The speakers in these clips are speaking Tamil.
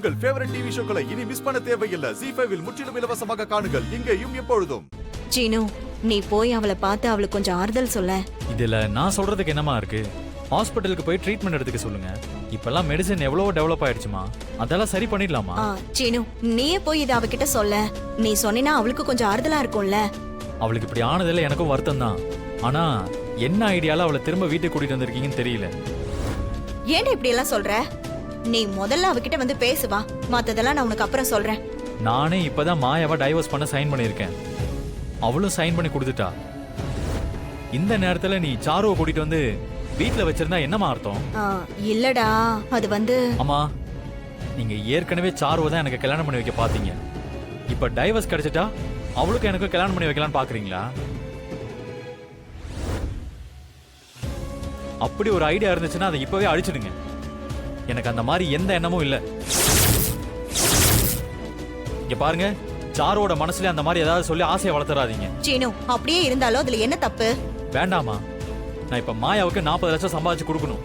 உங்கள் ஃபேவரட் டிவி ஷோக்களை இனி மிஸ் பண்ண தேவையில்லை. ZEE5 இல் முற்றிலும் இலவசமாக காணுங்கள். இங்கேயும் எப்பொழுதும். சீனு, நீ போய் அவளை பார்த்து அவளுக்கு கொஞ்சம் ஆறுதல் சொல்ல. இதுல நான் சொல்றதுக்கு என்னமா இருக்கு? ஹாஸ்பிட்டலுக்கு போய் ட்ரீட்மெண்ட் எடுத்துக்க சொல்லுங்க. இப்பெல்லாம் மெடிசன் எவ்வளவோ டெவலப் ஆயிடுச்சுமா, அதெல்லாம் சரி பண்ணிடலாமா? சீனு, நீயே போய் இதை அவகிட்ட சொல்ல. நீ சொன்னா அவளுக்கு கொஞ்சம் ஆறுதலா இருக்கும்ல. அவளுக்கு இப்படி ஆனதில்ல எனக்கும் வருத்தம் தான். ஆனா என்ன ஐடியால அவளை திரும்ப வீட்டுக்கு கூட்டிட்டு வந்திருக்கீங்கன்னு தெரியல. ஏன்டா இப்படி எல்லாம் சொல்ற? நீ முதல்ல அவகிட்ட வந்து பேசுவா, மத்ததெல்லாம் நான் உனக்கு அப்புறம் சொல்றேன். நானே இப்பதான் மாயாவை டைவர்ஸ் பண்ண சைன் பண்ணிருக்கேன். அவளும் சைன் பண்ணி கொடுத்துட்டா. இந்த நேரத்துல நீ சாருவை கூட்டிட்டு வந்து வீட்டுல வச்சிருந்தா என்னமா அர்த்தம்? இல்லடா, அது வந்து அம்மா, நீங்க ஏற்கனவே சாருவை தான் எனக்கு கல்யாணம் பண்ணி வைக்க பாத்தீங்க. இப்ப டைவர்ஸ் கிடைச்சிட்டா அவளுக்கு எனக்கு கல்யாணம் பண்ணி வைக்கலாம்னு பாக்குறீங்களா? அப்படி ஒரு ஐடியா இருந்துச்சுன்னா அதை இப்பவே அழிச்சிடுங்க. எனக்கு அந்த மாதிரி எந்த எண்ணமும் இல்ல. இங்க பாருங்க, சாரோட மனசுல அந்த மாதிரி ஏதாவது சொல்லி ஆசையை வளர்த்துறாதீங்க. சீனு, அப்படியே இருந்தாலும் அதுல என்ன தப்பு? வேண்டாமா, நான் இப்ப மாயாவுக்கு 40 லட்சம் சம்பாதிச்சு கொடுக்கணும்.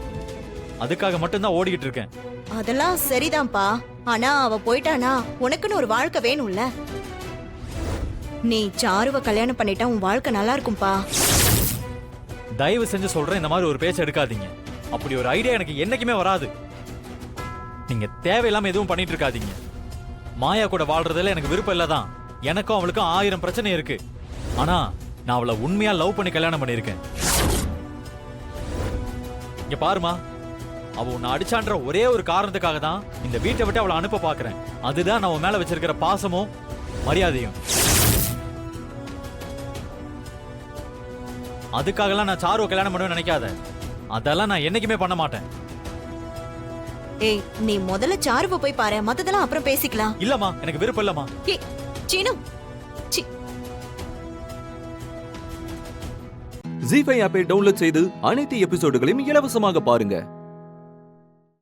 அதுக்காக மட்டும்தான் ஓடிக்கிட்டு இருக்கேன். அதெல்லாம் சரிதான்ப்பா, ஆனா அவ போயிட்டானா உனக்குன்னு ஒரு வாழ்க்கை வேணும்ல. நீ சாருவ கல்யாணம் பண்ணிட்டா உன் வாழ்க்கை நல்லா இருக்கும்பா. தயவு செஞ்சு சொல்றேன், இந்த மாதிரி ஒரு பேச்சு எடுக்காதீங்க. அப்படி ஒரு ஐடியா எனக்கு என்னைக்குமே வராது. நீங்க தேவையில்லாம எதுவும் பண்ணிட்டு இருக்காதீங்க. மாயா கூட வாழ்றதுல எனக்கு விருப்பம் இல்லதான். எனக்கும் அவளுக்கும் 1000 பிரச்சனை இருக்கு. ஆனா நான் அவளை உண்மையா லவ் பண்ணி கல்யாணம் பண்ணிருக்கேன். இங்க பாருமா, அவ உன்னை அடிச்சான்ற ஒரே ஒரு காரணத்துக்காக தான் இந்த வீட்டை விட்டு அவளை அனுப்ப பாக்குறேன். அதுதான் நான் உன் மேல வச்சிருக்கிற பாசமும் மரியாதையும். அதுக்காகலாம் நான் சாருவை கல்யாணம் பண்ணுவேன்னு நினைக்காத. அதெல்லாம் நான் என்னைக்குமே பண்ண மாட்டேன். ஏய், நீ முதல்ல சாருவ போய் பாரு, மத்ததெல்லாம் அப்புறம் பேசிக்கலாம். இல்லம்மா, எனக்கு விருப்பம் இல்லம்மா. ஏய் சீனு, ZEE5 ஆப்பை டவுன்லோட் செய்து அனைத்து எபிசோடுகளையும் இலவசமாக பாருங்க.